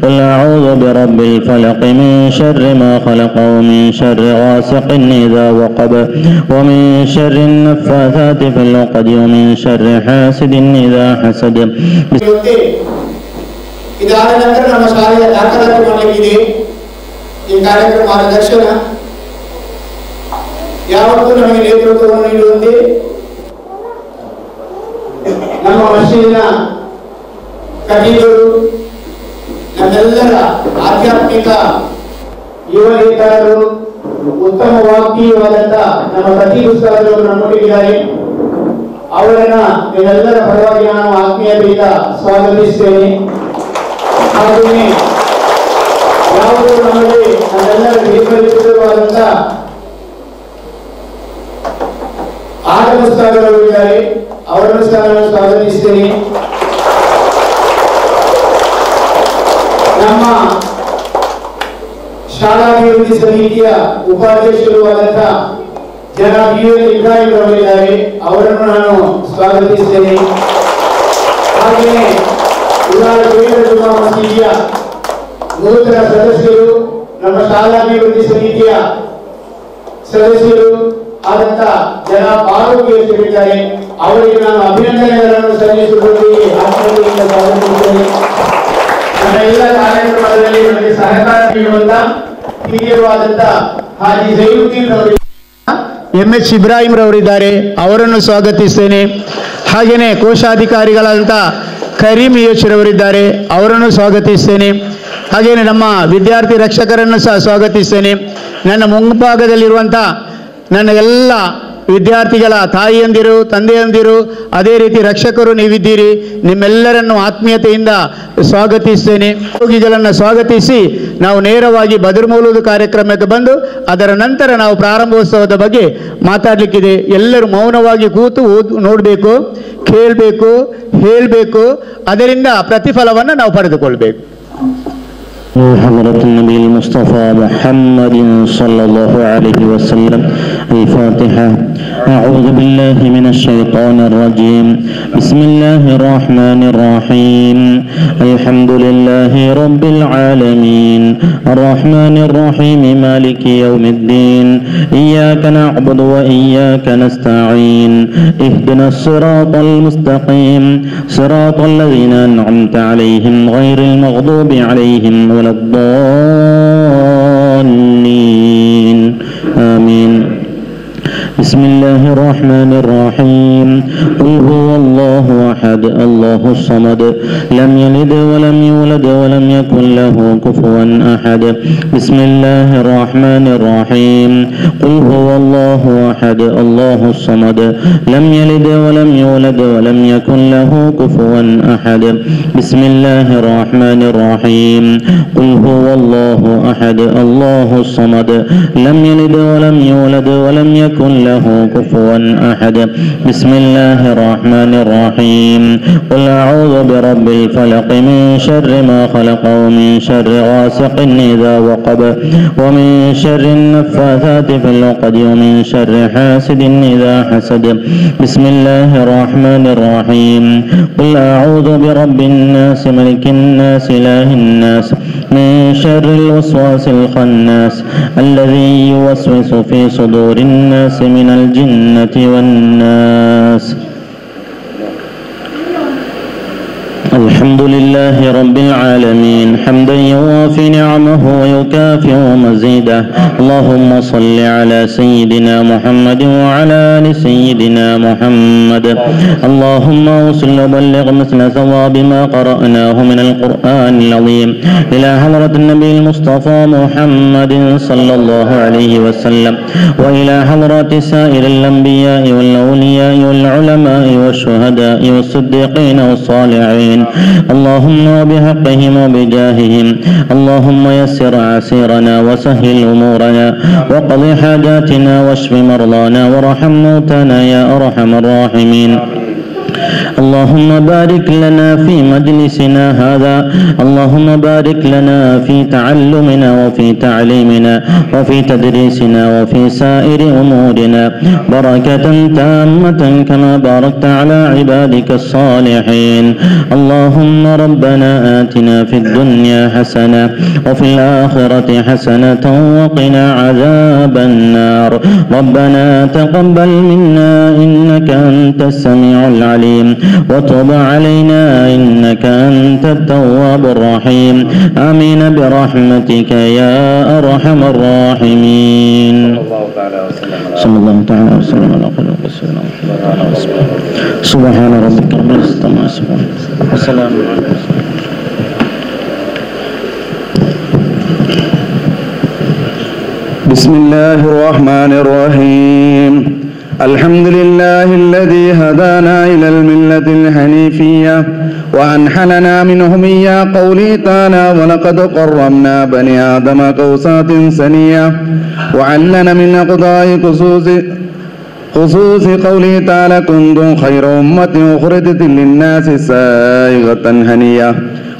قل أعوذ برب الفلق من شر ما خلق ومن شر غاسق إذا وقب ومن شر النفاثات في العقد ومن شر حاسد إذا حسد. ಇದಾದ ನಂತರ ನಮ್ಮ ಶಾಲೆಯ ದಾಖಲಾತಿ ಮಾಡಲಿಕ್ಕಿದೆ. ಈ ಕಾರ್ಯಕ್ರಮದ ದರ್ಶನ ಯಾವತ್ತೂ ನಮಗೆ ನೇತೃತ್ವವನ್ನು ನೀಡುವಂತೆ ನಮ್ಮ ಮಸೀದಿನ ಖತೀಬರು, ನಮ್ಮೆಲ್ಲರ ಆಧ್ಯಾತ್ಮಿಕ ಯುವ ನೇತಾರರು, ಉತ್ತಮ ವಾಗ್ಮೀಯವಾದಂಥ ನಮ್ಮ ಖತೀಬ್ ಉಸ್ತಾದರು ನಮ್ಮೊಟ್ಟಿಗಿದ್ದಾರೆ. ಅವರನ್ನ ನಿಮ್ಮೆಲ್ಲರ ಪರವಾಗಿ ನಾನು ಆತ್ಮೀಯತೆಯಿಂದ ಸ್ವಾಗತಿಸ್ತೇನೆ. ಹಾಗೆಯೇ ಯಾವುದೋ ನಮಗೆ ನಮ್ಮೆಲ್ಲರ ಬೇರ್ಪಡಿಸಿರುವಾದಂಥ ಆಡಮ್ ಉಸ್ತಾದರು ಇದ್ದಾರೆ, ಅವರನ್ನು ಸಹ ನಾನು ಸ್ವಾಗತಿಸ್ತೇನೆ. ನಮ್ಮ ಶಾಲಾಭಿವೃದ್ಧಿ ಸಮಿತಿಯ ಉಪಾಧ್ಯಕ್ಷರು ಆದಂಥ ಜನಾಬ್ ಇಬ್ರಾಹಿಂ ಅವರಿದ್ದಾರೆ, ಅವರನ್ನು ನಾನು ಸ್ವಾಗತಿಸ್ತೇನೆ. ಹಾಗೆಯೇ ಉದಾರ ಜುಮಾ ಮಸೀದಿಯ ನೂತನ ಸದಸ್ಯರು, ನಮ್ಮ ಶಾಲಾಭಿವೃದ್ಧಿ ಸಮಿತಿಯ ಸದಸ್ಯರು ಆದಂಥ ಜನಾಬ್ ಆರೋಗ್ಯಸ್ಥರಿದ್ದಾರೆ, ಅವರಿಗೆ ನಾನು ಅಭಿನಂದನೆಗಳನ್ನು ಸಲ್ಲಿಸುವುದಕ್ಕೆ ಆತ್ಮೀಯತೆಯಿಂದ ಸ್ವಾಗತಿಸುತ್ತೇನೆ. ನನ್ನ ಎಲ್ಲ ಕಾರ್ಯಕ್ರಮಗಳಲ್ಲಿ ನನಗೆ ಸಹಕಾರ ನೀಡುವಂತ ಹಿರಿಯರು ಆದಂಥ ಹಾಜಿ ಜೈನುದ್ದೀನ್ ಅವರು, MS ಇಬ್ರಾಹಿಂ ರವರಿದ್ದಾರೆ, ಅವರನ್ನು ಸ್ವಾಗತಿಸ್ತೇನೆ. ಹಾಗೆಯೇ ಕೋಶಾಧಿಕಾರಿಗಳಾದಂಥ ಕರೀಂ ಯಶರವರಿದ್ದಾರೆ, ಅವರನ್ನು ಸ್ವಾಗತಿಸ್ತೇನೆ. ಹಾಗೆಯೇ ನಮ್ಮ ವಿದ್ಯಾರ್ಥಿ ರಕ್ಷಕರನ್ನು ಸಹ ಸ್ವಾಗತಿಸ್ತೇನೆ. ನನ್ನ ಮುಂಭಾಗದಲ್ಲಿರುವಂಥ ನನ್ನ ಎಲ್ಲ ವಿದ್ಯಾರ್ಥಿಗಳ ತಾಯಿಯಂದಿರು, ತಂದೆಯಂದಿರು, ಅದೇ ರೀತಿ ರಕ್ಷಕರು ನೀವಿದ್ದೀರಿ, ನಿಮ್ಮೆಲ್ಲರನ್ನು ಆತ್ಮೀಯತೆಯಿಂದ ಸ್ವಾಗತಿಸ್ತೇನೆ. ರೋಗಿಗಳನ್ನು ಸ್ವಾಗತಿಸಿ ನಾವು ನೇರವಾಗಿ ಬದರ್ ಮೌಲೂದ್ ಕಾರ್ಯಕ್ರಮಕ್ಕೆ ಬಂದು ಅದರ ನಂತರ ನಾವು ಪ್ರಾರಂಭೋತ್ಸವದ ಬಗ್ಗೆ ಮಾತಾಡಲಿಕ್ಕಿದೆ. ಎಲ್ಲರೂ ಮೌನವಾಗಿ ಕೂತು ನೋಡಬೇಕು, ಕೇಳಬೇಕು, ಹೇಳಬೇಕು, ಅದರಿಂದ ಪ್ರತಿಫಲವನ್ನು ನಾವು ಪಡೆದುಕೊಳ್ಬೇಕು. حضرة النبي المصطفى محمد صلى الله عليه وسلم. الفاتحة. أعوذ بالله من الشيطان الرجيم. بسم الله الرحمن الرحيم. الحمد لله رب العالمين الرحمن الرحيم مالك يوم الدين إياك نعبد وإياك نستعين اهدنا الصراط المستقيم صراط الذين أنعمت عليهم غير المغضوب عليهم ولا الضالين آمين. بسم الله الرحمن الرحيم. قل هو الله أحد الله الصمد لم يلد ولم يولد ولم يكن له كفوا أحد. بسم الله الرحمن الرحيم. قل هو الله أحد الله الصمد لم يلد ولم يولد ولم يكن له كفوا أحد. بسم الله الرحمن الرحيم. قل هو الله أحد الله الصمد لم يلد ولم يولد ولم يكن له كفوا أحد. بسم الله الرحمن الرحيم. قل أعوذ برب الفلق من شر ما خلق ومن شر غاسق إذا وقب ومن شر النفاثات في العقد ومن شر حاسد إذا حسد. بسم الله الرحمن الرحيم. قل أعوذ برب الناس ملك الناس إله الناس من شر الوسواس الخناس الذي يوسوس في صدور الناس من الجنة والناس. الحمد لله رب العالمين حمدا يوافي نعمه ويكافئ مزيده. اللهم صل على سيدنا محمد وعلى آل سيدنا محمد. اللهم وصل وبلغ مثل ثواب ما قرأناه من القرآن العظيم إلى حضرة النبي المصطفى محمد صلى الله عليه وسلم وإلى حضرة سائر الأنبياء والأولياء والعلماء والشهداء والصديقين والصالحين. اللهم وبحقهم وبجاههم اللهم يسر عسيرنا وسهل أمورنا وقض حاجاتنا واشف مرضانا وارحم موتانا يا أرحم الراحمين. اللهم بارك لنا في مجلسنا هذا، اللهم بارك لنا في تعلمنا وفي تعليمنا وفي تدريسنا وفي سائر أمورنا بركة تامة كما باركت على عبادك الصالحين. اللهم ربنا آتنا في الدنيا حسنة وفي الآخرة حسنة وقنا عذاب النار. ربنا تقبل منا إنك أنت السميع العليم وتب علينا إنك أنت التواب الرحيم. آمين برحمتك يا أرحم الراحمين. صلى الله تعالى وسلم على خلق سيدنا محمد. سبحان ربك رب العزة عما يصفون وسلام على المرسلين. بسم الله الرحمن الرحيم. الحمد لله الذي هدانا إلى الملة الحنيفية وأنحلنا منهم إياه قوله تعالى ولقد قرمنا بني آدم قوسات سنية وعلنا من أقضاء خصوص قوله تعالى كنتم خير أمة أخرجت للناس سائغة هنية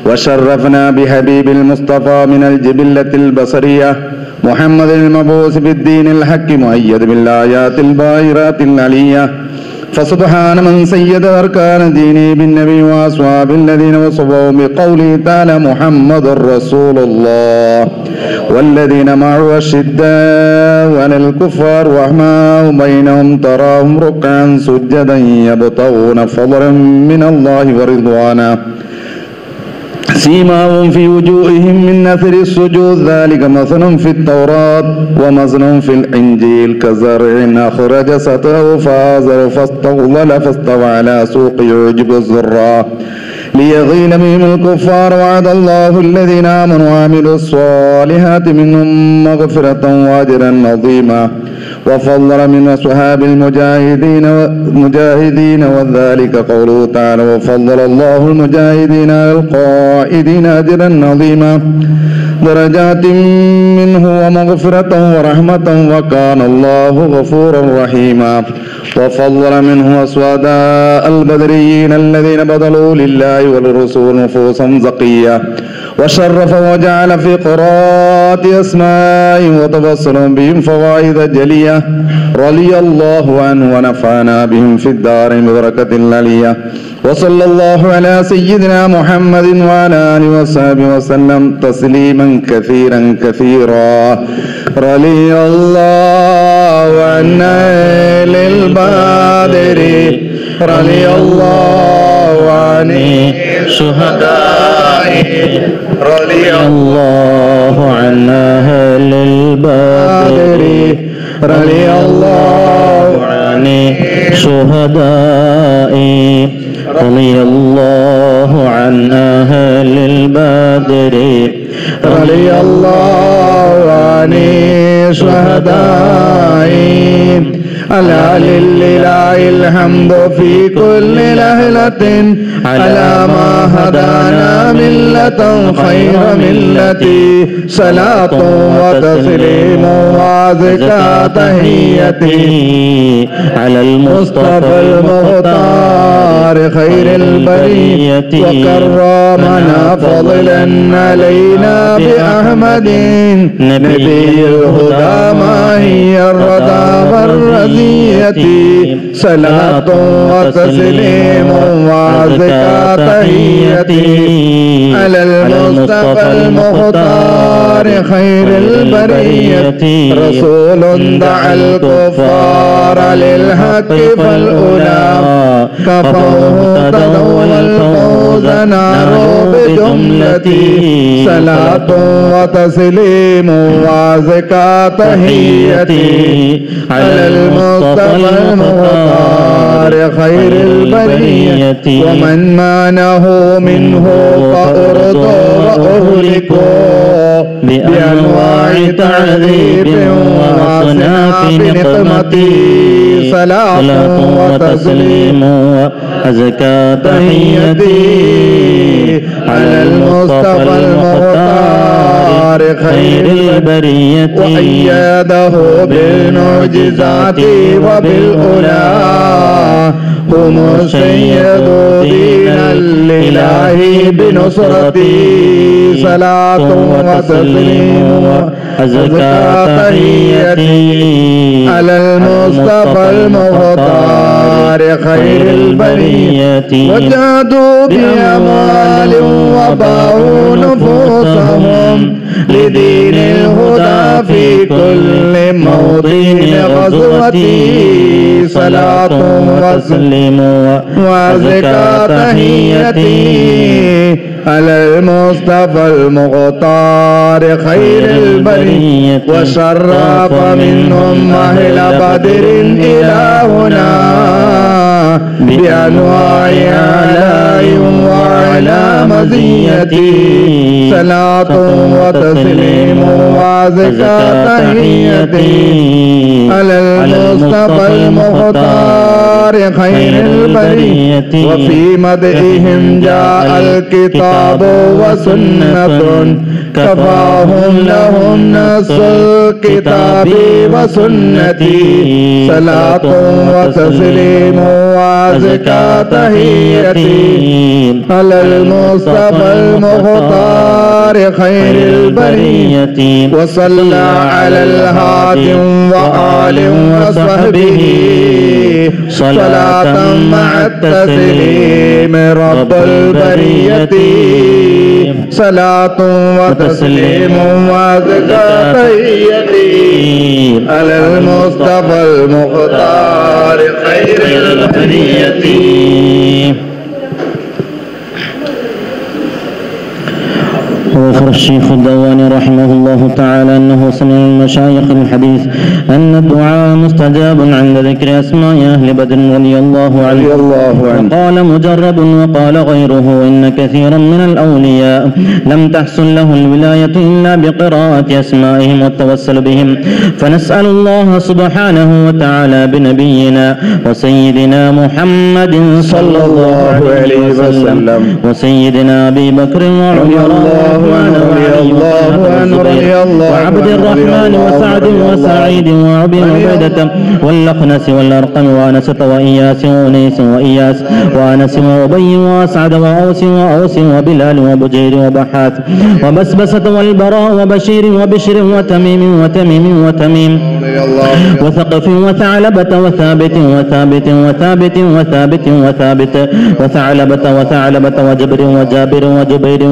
وشرفنا بحبيب المصطفى من الجبلة البصرية محمد المبعوث بالدين الحق مؤيد بالآيات الباهرات العلية. فسبحان من سيد أركان دينه بالنبي وأصحاب الذين وصفوا بقوله تعالى محمد رسول الله والذين معه أشداء على الكفار رحماء بينهم تراهم ركعا سجدا يبتغون فضلا من الله ورضوانا سيماهم في وجوههم من أثر السجود ذلك مثل في التوراة ومثل في الإنجيل كزرع أخرج شطأه فآزره فاستغلظ فاستوى على سوقه يعجب الزراع ليغيظ بهم الكفار. وعد الله الذين آمنوا وعملوا الصالحات منهم مغفرة وأجرا عظيما وفضل من أصحاب المجاهدين وذلك قوله تعالى وفضل الله المجاهدين على القائدين أجرا عظيما درجات منه ومغفرة ورحمة وكان الله غفورا رحيما. وفضل منه أسواداء البدريين الذين بذلوا لله وللرسول نفوسا زكية وشرف وجعل في قراءة أسمائهم وتبصر بهم فوائد جلية رضي الله عنه ونفعنا بهم في الدار ببركة العلية. وصلى الله على سيدنا محمد وعلى آله وصحبه وسلم تسليما كثيرا كثيرا. رضي الله عن أهل البدر رضي الله عن الشهداء رضي الله عن أهل البدر رضي الله عن الشهداء رضي الله عن أهل البدر رضي الله عن الشهداء. ألا لله الحمد في كل ليلة على ما هدانا ملة خير ملتي صلاة وتسليم وزكاة تحيتي على المصطفى المختار خير البرية وكرمنا فضلا علينا بأحمد نبي الهدى ما هي الردى والرزية صلاة وتسليم وزكاة تحيتي على المصطفى المختار خير البرية رسول دعا الكفار للحق فالأولى كفوه تدعو الفوز ناروا بجملتي صلاة وتسليم وزكاة تحيتي على المصطفى المختار خير البرية ومن مانه منه فأرضوا وأهلكوا بأنواع تعذيب وأصناف نقمتي صلاة وتسليم وأزكى تحيتي على المصطفى المختار خير البرية وأيده بالمعجزات وبالأولى هم السيد دين الإله بنصرتي صلاة وتسليم وأزكى تحيتي على المصطفى المختار خير البرية وجادوا بأموال وباعوا نفوسهم لدين الهدى في كل موطن غزوتي صلاة وتسليم وأزكى تحيتي على المصطفى المختار خير البرية وشرف منهم أهل بدر إلهنا بأنواع آلاء وعلى مزيتي صلاة وتسليم وأزكى تحيتي على المصطفى المختار خير البرية وفي مدحهم جاء الكتاب وسنة كفاهم لهم نص الكتاب وسنتي صلاة وتسليم وأزكى تحيتي على المصطفى المختار خير البرية وصلى على الهادي وآل وصحبه صلاة مع التسليم رب البرية صلاة وتسليم وأزكى تحيتي على المصطفى المختار خير البرية. وذكر الشيخ الدواني رحمه الله تعالى أنه سمع من مشايخ الحديث أن الدعاء مستجاب عند ذكر أسماء أهل بدر رضي الله عنه وقال مجرب وقال غيره إن كثيرا من الأولياء لم تحصل له الولاية إلا بقراءة أسمائهم والتوسل بهم، فنسأل الله سبحانه وتعالى بنبينا وسيدنا محمد صلى الله عليه وسلم وسيدنا أبي بكر وعمر وعبد الرحمن وسعد وسعيد وأبي عبيدة واللخنس والأرقم وأنسة وإياس وأنيس وإياس وأنس وأبي وأسعد وأوس وأوس وبلال وبجير وبحاث وبسبسة والبراء وبشير وبشر وتميم وثقف وثعلبة وثابت وثابت وثابت وثابت وثابت وثعلبة وجبر وجابر وجبير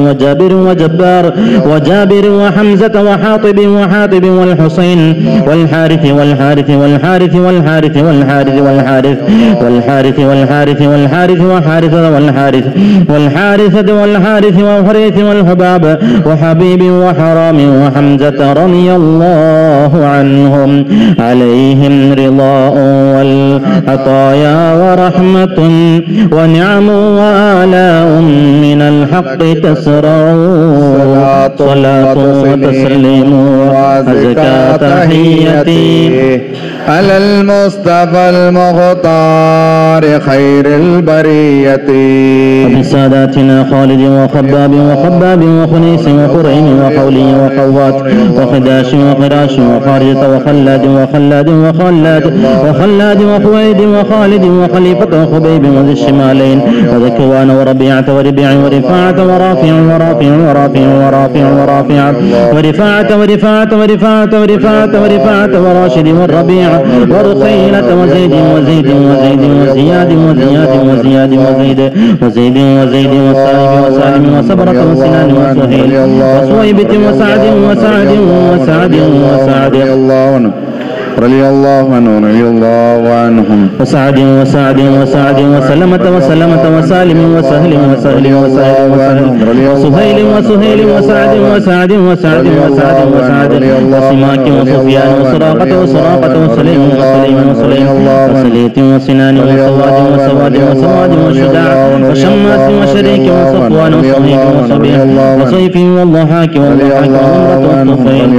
وجابر وجابر وحمزة وحاطب والحسين والحارث والحارث والحارث والحارث والحارث والحارث والحارث والحارث والحارث وحارثة والحارث والحارثة والحارث والحريث والحباب وحبيب وحرام وحمزة رضي الله عنهم عليهم رضاء والعطايا ورحمة ونعم وآلاء من الحق تسرع صلاة وتسليم وأزكى تحيتي على المصطفى المختار خير البرية وبساداتنا خالد وخباب وخنيس وخريم وحولي وخوات وخداش وخراش وخارجة وخلاد وخويد وخالد وخليفة وخبيب وذي الشمالين وذكوان وربيعة وربيع ورفاعة ورافع وراشد والربيع ورقيلة وزيد وزياد وسالم وصبرة وسنان وسهيل وصويبة وسعد رضي الله عنهم وسعد وسلمة وسالم وسهل وسهيل وسعد وسماك وسفيان وسراقة وسليم وسليت وسنان وسواد وشجاع وشماس وشريك وصفوان وصهيب وصبيح وصيف والضحاك والطفيل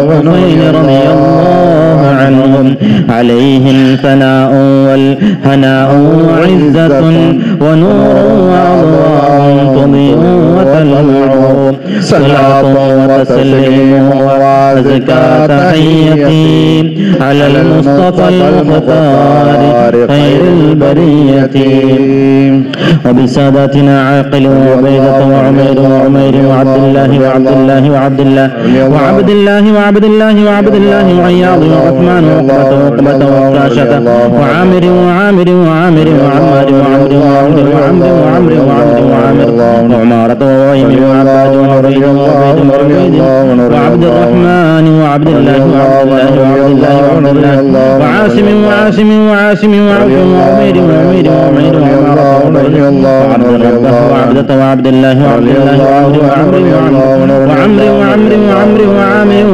والطفيل رضي الله عنهم عليهم ثناء والهناء وعزة ونور وأضواء تضيء وتلمع صلاة وتسليم وأزكى تحيتي على المصطفى المختار خير البرية وبساداتنا عاقل وعبيدة وعمير وعبد الله وعبد الله وعياض وعثمان وعقبة وعكاشة وعامر وعمر وعمر وعمارة وويم وعباد وعبيد وعبد الرحمن وعبد الله وعاصم وعوف وعمير وعبدة وعبد الله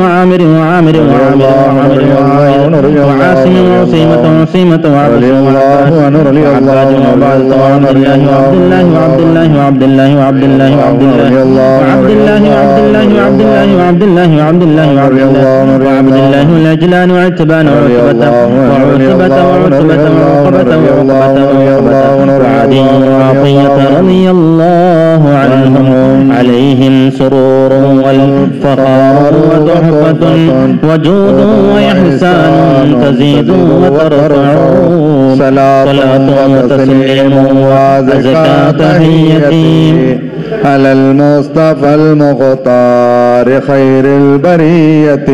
وعامر وعاصم وعصيمة وعبد الله الأجلان وعتبان وعتبة وعدي وعطية رضي الله عنهم عليهم سرور والفخار وتحفة وجود وإحسان تزيد وترفع صلاة وتسليم وأزكى تحيتي على المصطفى المختار خير البرية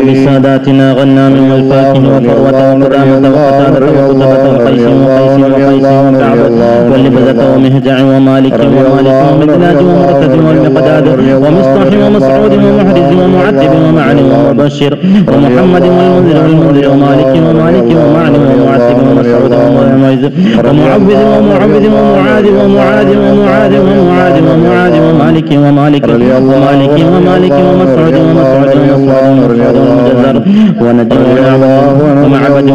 بساداتنا غنام والفاكه وفروة وقدامة وقتادة وقتبة وقيس واللبذة ومهجع ومالك ومدلاج ومرتد والمقداد ومصطح ومسعود ومحرز ومعتب ومعن ومبشر ومحمد والمنذر ومالك ومعن ومعتب ومسعود ومعوذ ومعاذ ومالك ومسعود ومجزر ونجم ومعبد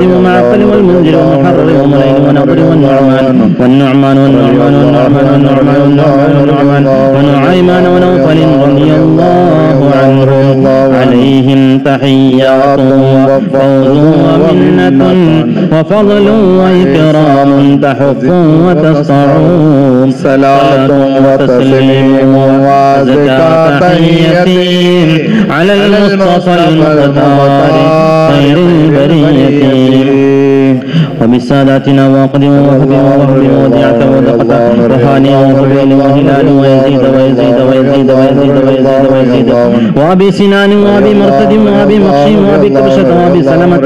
ومعقل والمنذر ومحرر ومليل ونضر والنعمان ونعيمان ونوفل رضي الله عنهم عليهم تحيات وفوز ومنة وفضل وإكرام تحف وتسطع صلاة وتسليم وأزكى تحيتي على المصطفى المختار خير البرية وبساداتنا وقد ووهب ودعة ودقة وهاني وهبيل وهلال ويزيد وأبي سنان وأبي مرتد وأبي مخشي وأبي كبشة وأبي سلمة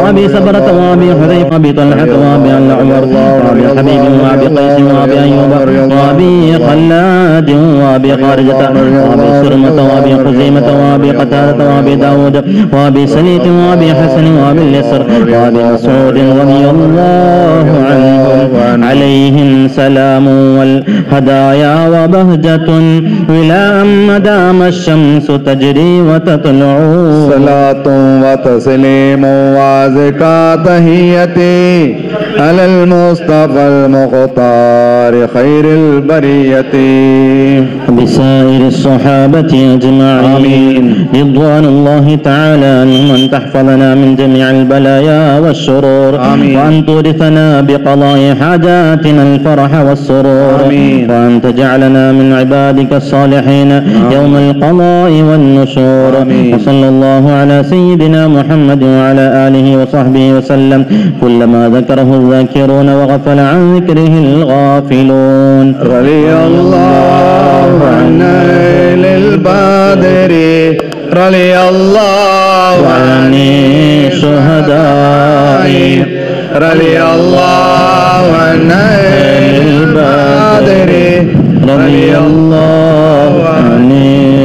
وأبي سبرة وأبي حذيفة وأبي طلحة وأبي عمر وأبي حبيب وأبي قيس وأبي أيوب وأبي خلاد وأبي خارجة وأبي سرمة وأبي خزيمة وأبي قتادة وأبي داود وأبي سليت وأبي حسن وأبي اليسر وأبي مسعود رضي الله عنهم عليهم سلام والهدايا وبهجة إلى أن مدام الشمس تجري وتطلع صلاة وتسليم وأزكى تحيتي على المصطفى المختار خير البرية بسائر الصحابة أجمعين رضوان الله تعالى عنهم أن تحفظنا من جميع البلايا والشرور وأن تورثنا بقضاء حاجاتنا الفرح والسرور وأن تجعلنا من عبادك الصالحين يوم القضاء والنشور وصلى الله على سيدنا محمد وعلى آله وصحبه وسلم كلما ذكره الذاكرون وغفل عن ذكره الغافلون رضي الله عن أهل البدر رضي الله عن الشهداء رضي الله عن أهل البدر رضي الله عن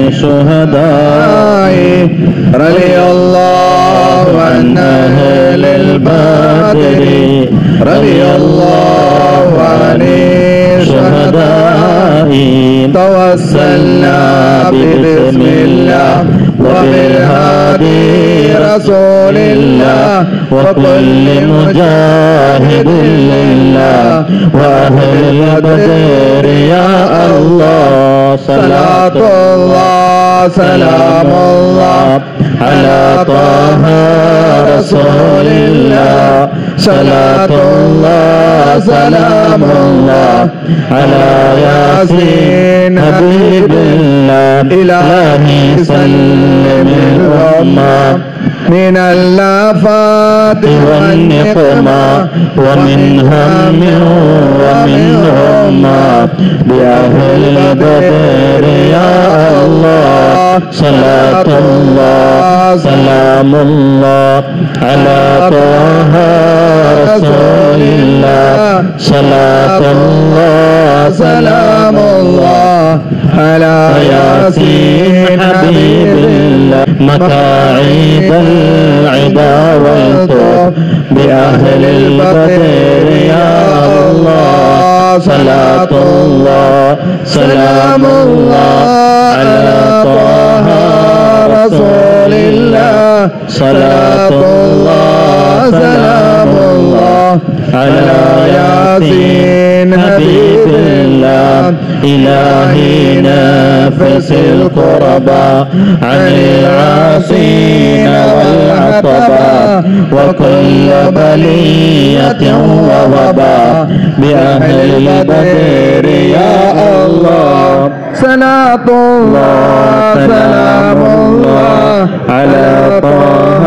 الشهداء رضي الله عن أهل البدر رضي الله عن الشهداء توسلنا ببسم الله وبالهادي رسول الله وكل مجاهد لله وأهل البدر يا الله صلاة الله سلام الله على طه رسول الله صلاة الله سلام الله على ياسين حبيب الله إلهي سلم الأمة من اللافات والنقمة ومن هم ومن همة بأهل بدر يا الله صلاة الله سلام الله على طه رسول الله صلاة الله سلام الله على ياسين حبيب الله متاعيد العدا والطوف بأهل البدر يا الله صلاة الله سلام الله على طه رسول الله صلاة الله سلام الله على ياسين حبيب الله إلهي نفس القربى عن العاصين والعطبى وكل بلية ووباء بأهل البدر يا الله صلاة الله سلام الله على طه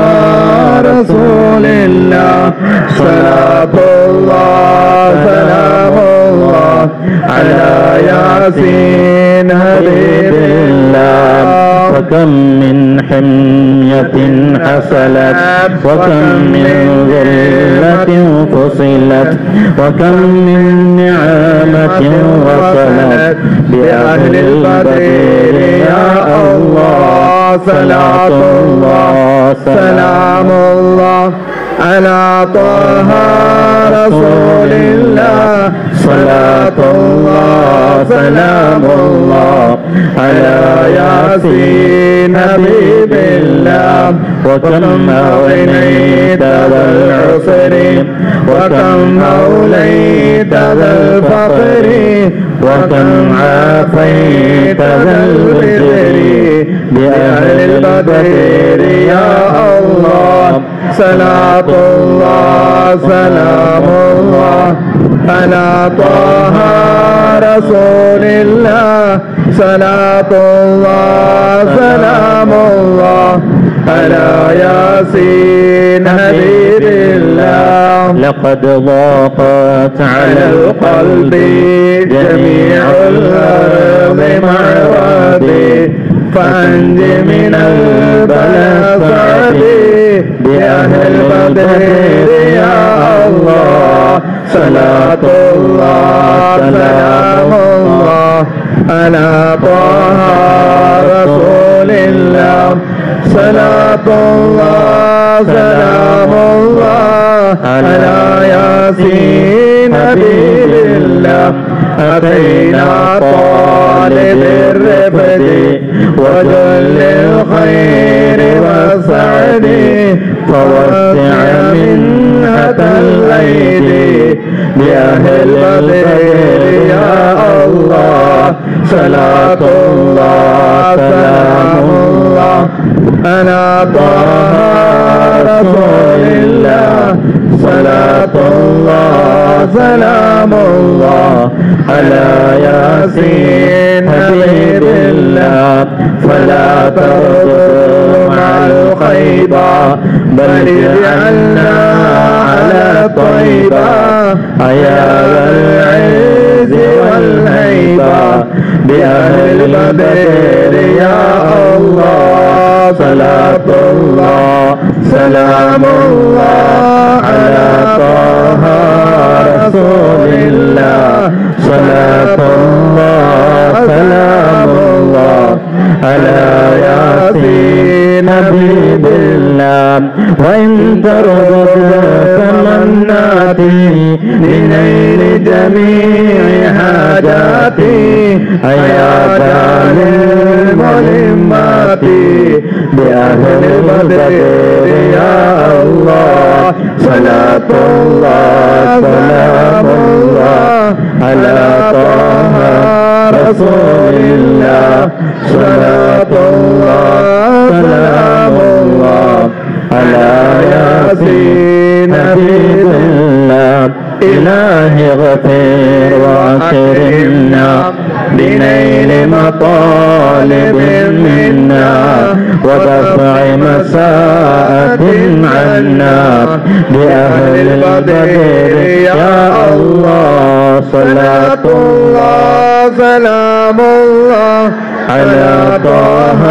رسول الله صلاة الله سلام الله على ياسين حبيب الله وكم من حمية حصلت وكم من ذلة فصلت وكم من نعمة وصلت بأهل البدر يا الله صلاة الله سلام الله على طه رسول الله صلاة الله سلام الله على ياسين حبيب الله وكم أغنيت ذا العسر وكم أوليت ذا الفقر وكم عافيت ذا الوزر بأهل البدر يا الله صلاة الله سلام الله على طه رسول الله صلاة الله سلام الله على ياسين حبيب الله لقد ضاقت على القلب جميع الأرض معرضي فأنج من البلاء صعبي بأهل بدر يا الله صلاة الله سلام الله على طه رسول الله صلاة الله سلام الله على ياسين حبيب الله أتينا طالب الرفد وجل الخير والسعد فوسع منحة الأيدي بأهل بدر يا الله صلاة الله سلام الله على طه رسول الله صلاة الله سلام الله على ياسين حبيب الله فلا ترجو مع الخيبة بل اجعلنا على طيبة يا ذا العز والهيبة بأهل بدر يا الله صلاة الله سلام الله على طه رسول الله صلاة الله سلام الله على ياسين حبيب الله وإن ترغب تمناتي لنيل جميع حاجاتي يا دار المهمات بأهل بدر يا الله صلاة الله سلام الله على طه رسول الله صلاة الله سلام الله على ياسين حبيب الله إلهي اغفر وأكرمنا بنيل مطالب منا ودفع مساءة عنا بأهل البدر يا الله صلاة الله سلام الله على طه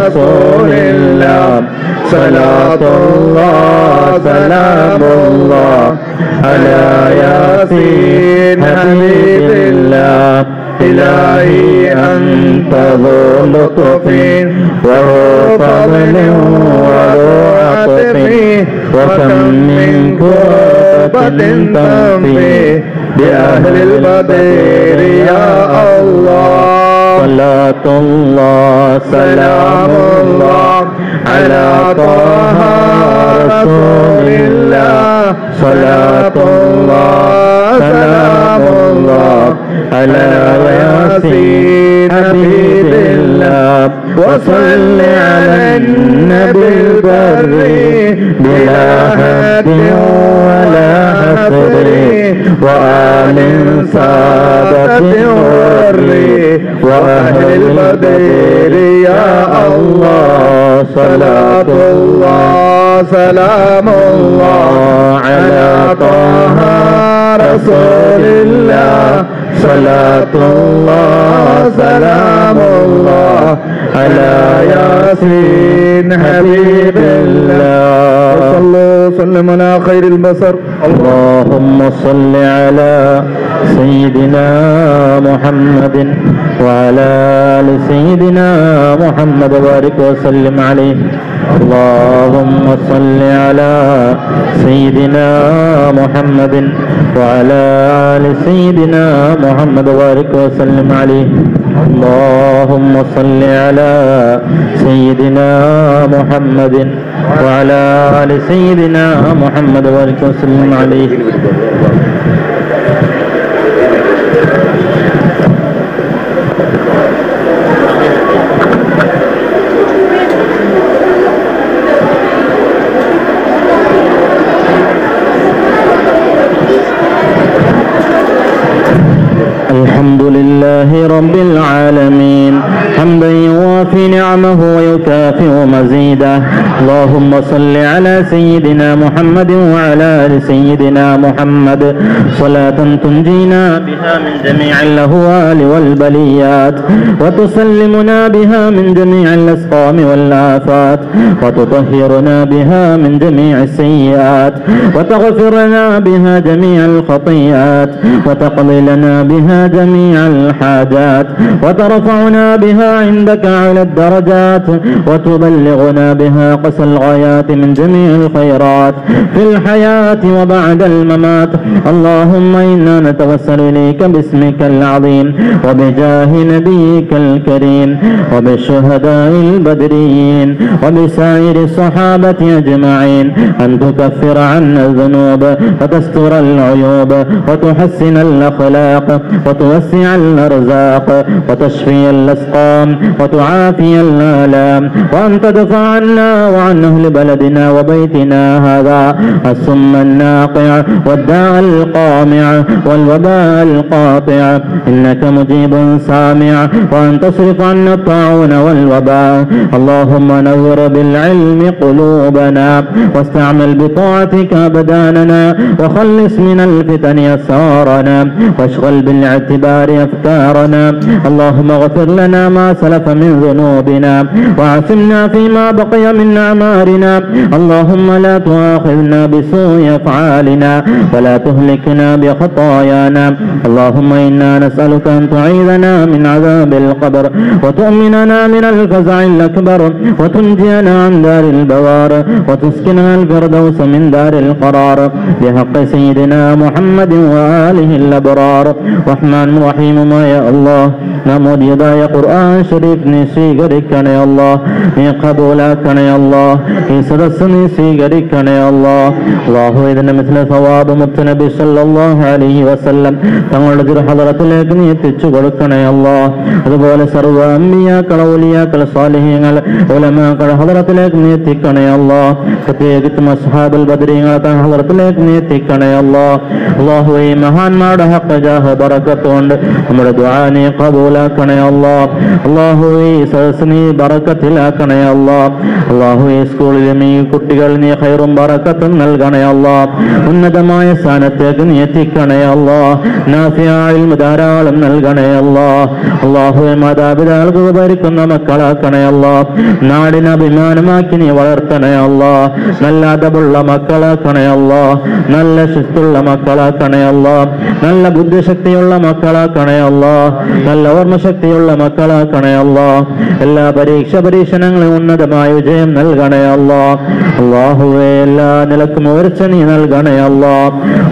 رسول الله صلاة الله سلام الله على ياسين حبيب الله إلهي أنت ذو لطف وذو فضل وذو عطف وكم من كربة تنفي بأهل البدر يا الله صلاة الله سلام الله على طه رسول الله صلاة الله سلام الله على ياسين حبيب الله وصل على النبي البر بلا حد ولا حصر وآل سادة غر وأهل البدر يا الله صلاة الله سلام الله على طه رسول الله صلاة الله سلام الله على ياسين حبيب الله صلوا وسلم على خير البشر اللهم صل على سيدنا محمد وعلى آل سيدنا محمد وبارك وسلم عليه اللهم صل على سيدنا محمد وعلى آل سيدنا محمد وبارك وسلم عليه اللهم صل على سيدنا محمد وعلى آل سيدنا محمد وبارك وسلم عليه الحمد لله رب العالمين حمدا يوافي نعمه ويكافئ مزيده اللهم صل على سيدنا محمد وعلى آل سيدنا محمد صلاة تنجينا بها من جميع الأهوال والبليات وتسلمنا بها من جميع الأسقام والآفات وتطهرنا بها من جميع السيئات وتغفر لنا بها جميع الخطيئات وتقضي لنا بها جميع الحاجات وترفعنا بها عندك على الدرجات وتبلغنا بها قصى الغايات من جميع الخيرات في الحياة وبعد الممات اللهم إنا نتوسل إليك باسمك العظيم وبجاه نبيك الكريم وبالشهداء البدريين وبسائر الصحابة أجمعين أن تكفر عنا الذنوب وتستر العيوب وتحسن الأخلاق وتوسع الأرزاق وتشفي الأسقام وتعافي الآلام وأن تدفع عنا وعن أهل بلدنا وبيتنا هذا السم الناقع والداء القامع والوباء القاطع إنك مجيب سامع وأن تصرف عنا الطاعون والوباء اللهم نور بالعلم قلوبنا واستعمل بطاعتك أبداننا وخلص من الفتن أسرارنا واشغل بالاعتبار أفكارنا اللهم اغفر لنا ما سلف من ذنوبنا وعصمنا فيما بقي من أعمارنا اللهم لا تؤاخذنا بسوء أفعالنا ولا تهلكنا بخطايانا اللهم إنا نسألك أن تعيذنا من عذاب القبر وتؤمننا من الفزع الأكبر وتنجينا عن دار البوار وتسكننا الفردوس من دار القرار بحق سيدنا محمد وآله الأبرار رحمن رحيم ما يا الله نمود يداي قرآن شريف نسي സ്വീകരിക്കണേ അല്ലാ, നീ ഖബൂലാക്കണേ അല്ലാ, ഈ സദസ്സ് നീ സ്വീകരിക്കണേ അല്ലാ. അല്ലാഹു ഇതിന്റെ മിസ്ല സവാബ് മുത്തുനബി സല്ലല്ലാഹു അലൈഹി വസല്ലം തങ്ങളുടെ തിരുഹദറത്തിലേക്ക് നീ എത്തിച്ചു കൊടുക്കണേ അല്ലാ. അതുപോലെ സർവ്വ അമ്പിയാക്കൾ, ഔലിയാക്കൾ, സാലിഹീങ്ങൾ, ഉലമാക്കളുടെ ഹദറത്തിലേക്ക് നീ എത്തിക്കണേ അല്ലാ. പ്രത്യേകിച്ചും അസ്ഹാബുൽ ബദരീങ്ങളുടെ ഹദറത്തിലേക്ക് നീ എത്തിക്കണേ അല്ലാ. അല്ലാഹുവേ, മഹാന്മാരുടെ ഹഖ് ജാഹ് ബറകത്ത് കൊണ്ട് നമ്മുടെ ദുആ നീ ഖബൂലാക്കണേ അല്ലാ. അല്ലാഹുവേ, സദസ്സ് നീ ബറകത്തിലാക്കണേ അല്ലാ. അല്ലാഹുവേ, സ്കൂളിലും ഈ കുട്ടികൾ നീ ഖൈറും ബറകത്തും നൽകണേ അല്ലാ. ഉന്നതമായ സ്ഥാനത്തേക്ക് നീ എത്തിക്കണേ അല്ലാ. നാഫിയായ ഇൽമ് ധാരാളം നൽകണേ അല്ലാ. അല്ലാഹുവേ, മാതാപിതാക്കൾക്ക് ഉപകരിക്കുന്ന മക്കളാക്കണേ അല്ലാ. നാടിനെ അഭിമാനമാക്കി നീ വളർത്തണേ അല്ലാ. നല്ല അദബുള്ള മക്കളാക്കണേ അല്ലാ. നല്ല ശിസ്തുള്ള മക്കളാക്കണേ അല്ലാ. നല്ല ബുദ്ധിശക്തിയുള്ള മക്കളാക്കണേ അല്ലാ. നല്ല ഓർമ്മശക്തിയുള്ള മക്കളാക്കണേ അല്ലാ. എല്ലാ പരീക്ഷണങ്ങളും ഉന്നതമായ വിജയം നൽകണേ അല്ലാ. അല്ലാഹുവേ, എല്ലാ നിലക്കും ഉയർച്ച നീ നൽകണേ അല്ലാ.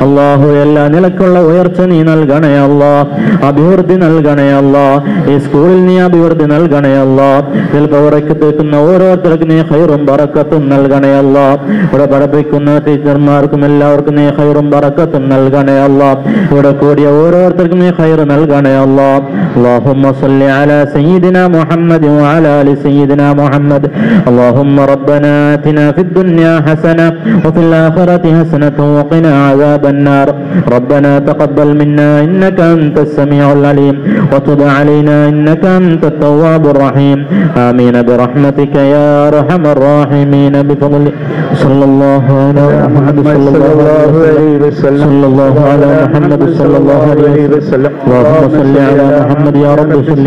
അല്ലാഹുവേ, എല്ലാ നിലക്കുള്ള ഉയർച്ച നീ നൽകണേ അല്ലാ. അഭിവൃദ്ധി നൽകണേ അല്ലാ. ഈ സ്കൂളിൽ നീ അഭിവൃദ്ധി നൽകണേ അല്ലാ. ഇതിൽ പ്രവർത്തിക്കുന്ന ഓരോരുത്തർക്കും നീ ഖൈറും ബറക്കത്തും നൽകണേ അല്ലാ. ഇവിടെ പഠിപ്പിക്കുന്ന ടീച്ചർമാർക്കും എല്ലാവർക്കും നീ ഖൈറും ബറക്കത്തും നൽകണേ അല്ലാ. ഇവിടെ കൂടിയ ഓരോരുത്തർക്കും നീ ഖൈർ നൽകണേ അല്ലാ. اللهم صل على سيدنا محمد وعلى آل سيدنا محمد. اللهم ربنا آتنا في الدنيا حسنة وفي الآخرة حسنة وقنا عذاب النار. ربنا تقبل منا إنك أنت السميع العليم وتب علينا إنك أنت التواب الرحيم. آمين برحمتك يا أرحم الراحمين. بفضل صلى الله على محمد صلى الله عليه وسلم. صلى الله على محمد صلى الله عليه وسلم. اللهم صل على محمد يا رب صل.